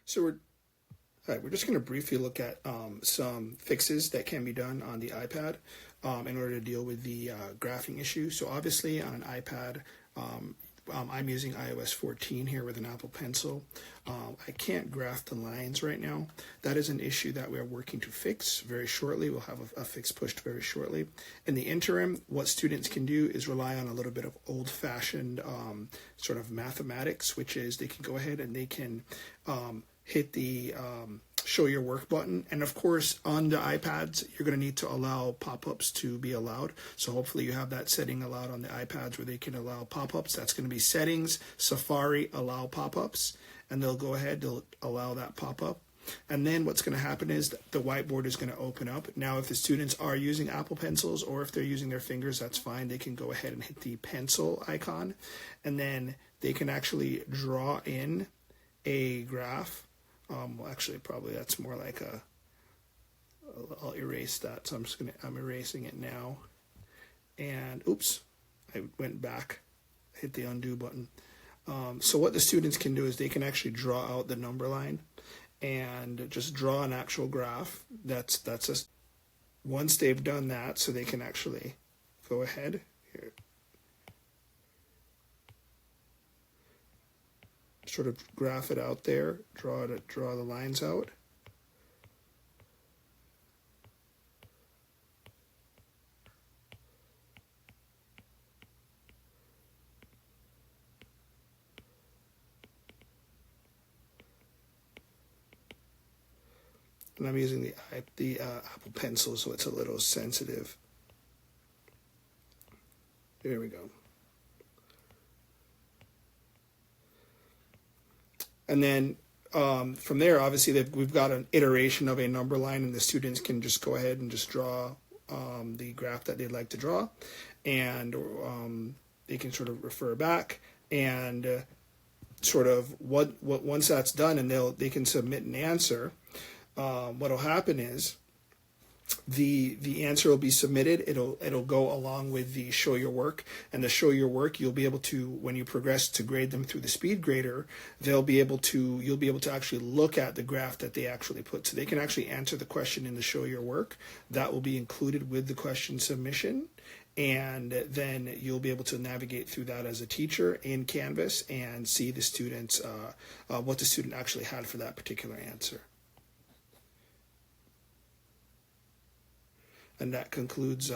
So we're just going to briefly look at some fixes that can be done on the iPad in order to deal with the graphing issue. So obviously on an iPad, I'm using iOS 14 here with an Apple Pencil. I can't graph the lines right now. That is an issue that we are working to fix very shortly. We'll have a fix pushed very shortly. In the interim, what students can do is rely on a little bit of old-fashioned sort of mathematics, which is they can go ahead and they can hit the show your work button. And of course, on the iPads, you're going to need to allow pop-ups to be allowed. So hopefully you have that setting allowed on the iPads where they can allow pop-ups. That's going to be settings, Safari, allow pop-ups. And they'll go ahead, they'll allow that pop-up. And then what's going to happen is the whiteboard is going to open up. Now, if the students are using Apple Pencils or if they're using their fingers, that's fine. They can go ahead and hit the pencil icon. And then they can actually draw in a graph. Well, actually, probably that's more like I'll erase that. So I'm erasing it now. And oops, I went back, hit the undo button. So what the students can do is they can actually draw out the number line and just draw an actual graph. That's just once they've done that, so they can actually go ahead here. Sort of graph it out there, draw the lines out. And I'm using the Apple Pencil, so it's a little sensitive. There we go. And then from there, obviously, we've got an iteration of a number line, and the students can just go ahead and just draw the graph that they'd like to draw, and they can sort of refer back and sort of once that's done, and they can submit an answer. What'll happen is the answer will be submitted. It'll go along with the show your work, and the show your work you'll be able to, when you progress to grade them through the speed grader, you'll be able to actually look at the graph that they actually put. So they can actually answer the question in the show your work. That will be included with the question submission, and then you'll be able to navigate through that as a teacher in Canvas and see the students what the student actually had for that particular answer. And that concludes